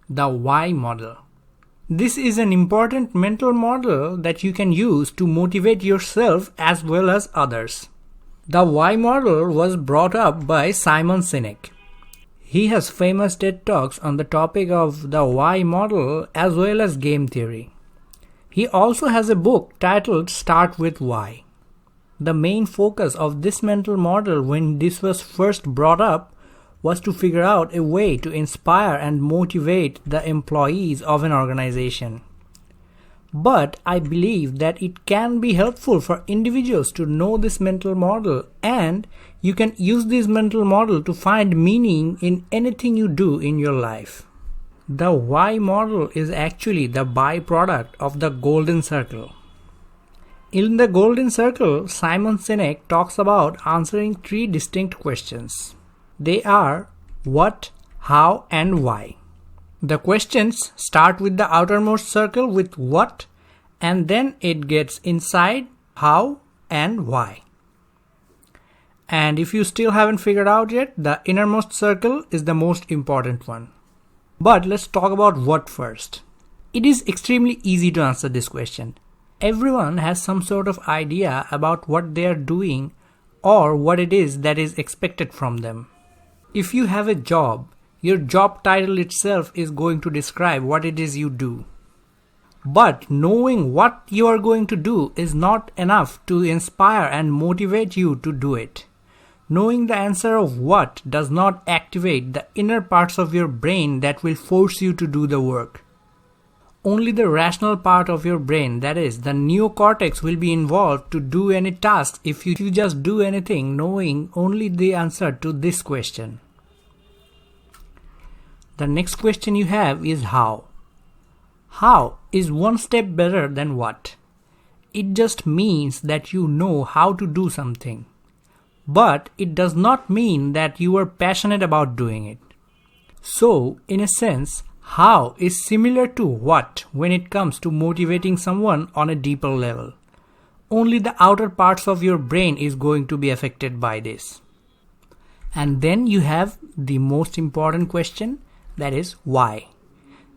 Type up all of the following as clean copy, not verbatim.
the why model. This is an important mental model that you can use to motivate yourself as well as others. The why model was brought up by Simon Sinek. He has famous TED Talks on the topic of the why model as well as game theory. He also has a book titled Start with Why. The main focus of this mental model when this was first brought up was to figure out a way to inspire and motivate the employees of an organization. But I believe that it can be helpful for individuals to know this mental model, and you can use this mental model to find meaning in anything you do in your life. The why model is actually the byproduct of the golden circle. In the golden circle, Simon Sinek talks about answering three distinct questions. They are what, how, and why. The questions start with the outermost circle with what, and then it gets inside how and why. And if you still haven't figured out yet, the innermost circle is the most important one. But let's talk about what first. It is extremely easy to answer this question. Everyone has some sort of idea about what they are doing or what it is that is expected from them. If you have a job, your job title itself is going to describe what it is you do. But knowing what you are going to do is not enough to inspire and motivate you to do it. Knowing the answer of what does not activate the inner parts of your brain that will force you to do the work. Only the rational part of your brain, that is, the neocortex, will be involved to do any task if you just do anything knowing only the answer to this question. The next question you have is how. How is one step better than what? It just means that you know how to do something. But it does not mean that you are passionate about doing it. So, in a sense, how is similar to what when it comes to motivating someone on a deeper level. Only the outer parts of your brain is going to be affected by this. And then you have the most important question, that is why.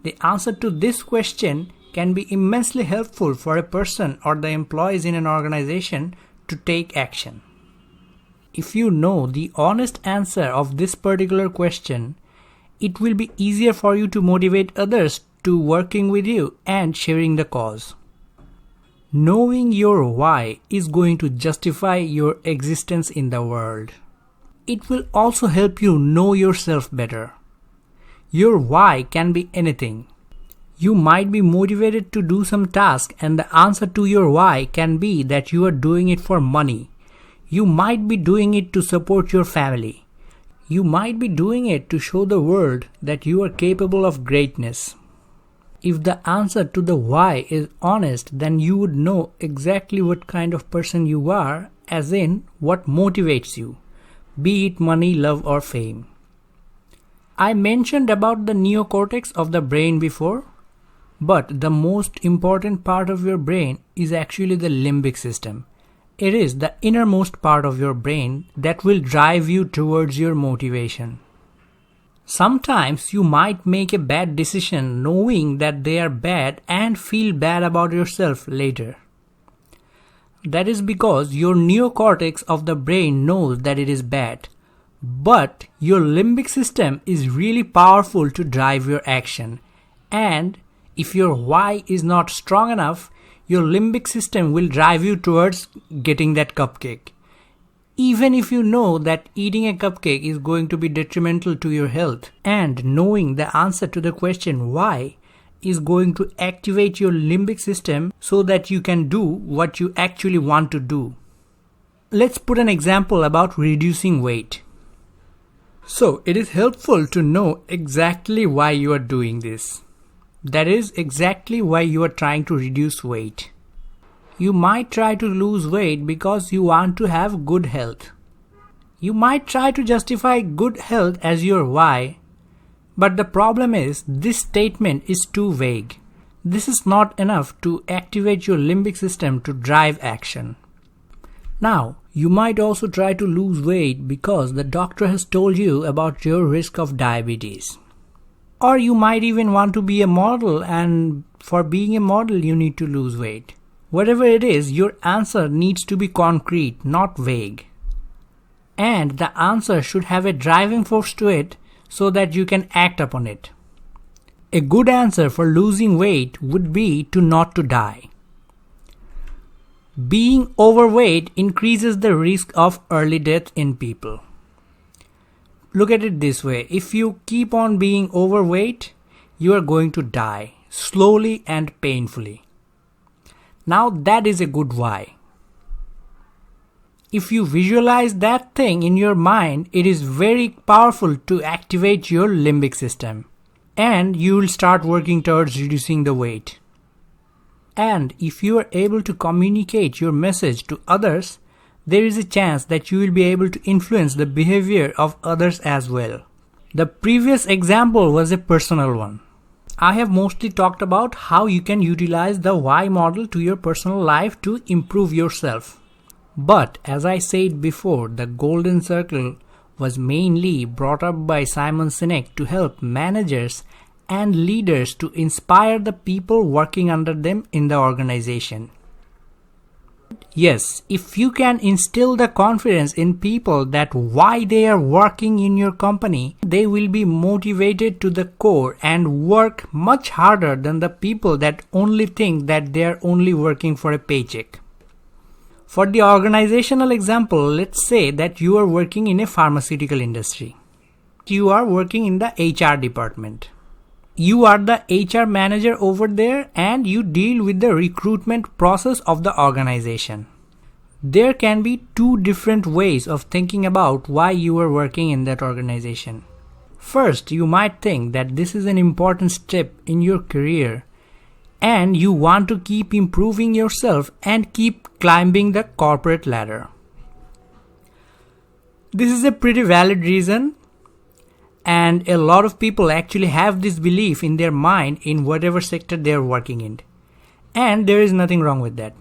The answer to this question can be immensely helpful for a person or the employees in an organization to take action. If you know the honest answer of this particular question, it will be easier for you to motivate others to working with you and sharing the cause. Knowing your why is going to justify your existence in the world. It will also help you know yourself better. Your why can be anything. You might be motivated to do some task, and the answer to your why can be that you are doing it for money. You might be doing it to support your family. You might be doing it to show the world that you are capable of greatness. If the answer to the why is honest, then you would know exactly what kind of person you are, as in what motivates you, be it money, love, or fame. I mentioned about the neocortex of the brain before, but the most important part of your brain is actually the limbic system. It is the innermost part of your brain that will drive you towards your motivation. Sometimes you might make a bad decision knowing that they are bad and feel bad about yourself later. That is because your neocortex of the brain knows that it is bad. But your limbic system is really powerful to drive your action, and if your why is not strong enough, your limbic system will drive you towards getting that cupcake. Even if you know that eating a cupcake is going to be detrimental to your health, and knowing the answer to the question why is going to activate your limbic system so that you can do what you actually want to do. Let's put an example about reducing weight. So, it is helpful to know exactly why you are doing this. That is exactly why you are trying to reduce weight. You might try to lose weight because you want to have good health. You might try to justify good health as your why, but the problem is this statement is too vague. This is not enough to activate your limbic system to drive action. Now, you might also try to lose weight because the doctor has told you about your risk of diabetes. Or you might even want to be a model, and for being a model you need to lose weight. Whatever it is, your answer needs to be concrete, not vague. And the answer should have a driving force to it so that you can act upon it. A good answer for losing weight would be to not to die. Being overweight increases the risk of early death in people. Look at it this way: if you keep on being overweight, you are going to die slowly and painfully. Now that is a good why. If you visualize that thing in your mind, it is very powerful to activate your limbic system, and you will start working towards reducing the weight. And if you are able to communicate your message to others, there is a chance that you will be able to influence the behavior of others as well. The previous example was a personal one. I have mostly talked about how you can utilize the why model to your personal life to improve yourself. But as I said before, the golden circle was mainly brought up by Simon Sinek to help managers and leaders to inspire the people working under them in the organization. Yes, if you can instill the confidence in people that why they are working in your company, they will be motivated to the core and work much harder than the people that only think that they are only working for a paycheck. For the organizational example, let's say that you are working in a pharmaceutical industry. You are working in the HR department. You are the HR manager over there, and you deal with the recruitment process of the organization. There can be two different ways of thinking about why you are working in that organization. First, you might think that this is an important step in your career and you want to keep improving yourself and keep climbing the corporate ladder. This is a pretty valid reason. And a lot of people actually have this belief in their mind in whatever sector they are working in. And there is nothing wrong with that.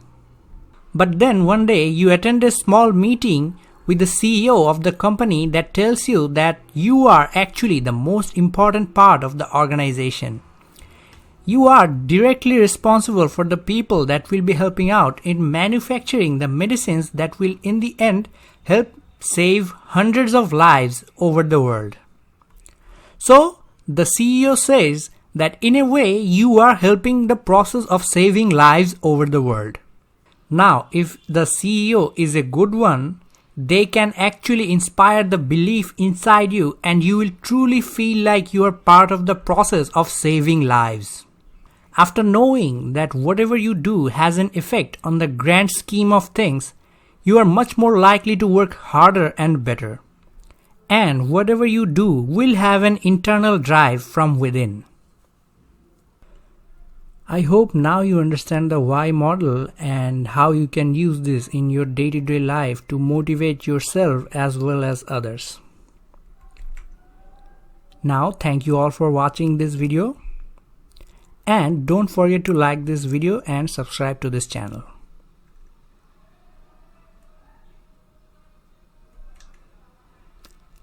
But then one day you attend a small meeting with the CEO of the company that tells you that you are actually the most important part of the organization. You are directly responsible for the people that will be helping out in manufacturing the medicines that will in the end help save hundreds of lives over the world. So, the CEO says that in a way you are helping the process of saving lives over the world. Now, if the CEO is a good one, they can actually inspire the belief inside you and you will truly feel like you are part of the process of saving lives. After knowing that whatever you do has an effect on the grand scheme of things, you are much more likely to work harder and better. And whatever you do will have an internal drive from within. I hope now you understand the why model and how you can use this in your day-to-day life to motivate yourself as well as others. Now, thank you all for watching this video. And don't forget to like this video and subscribe to this channel.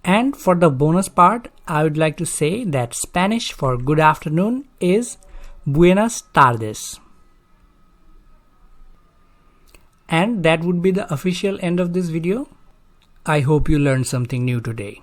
And for the bonus part, I would like to say that Spanish for good afternoon is Buenas tardes. And that would be the official end of this video. I hope you learned something new today.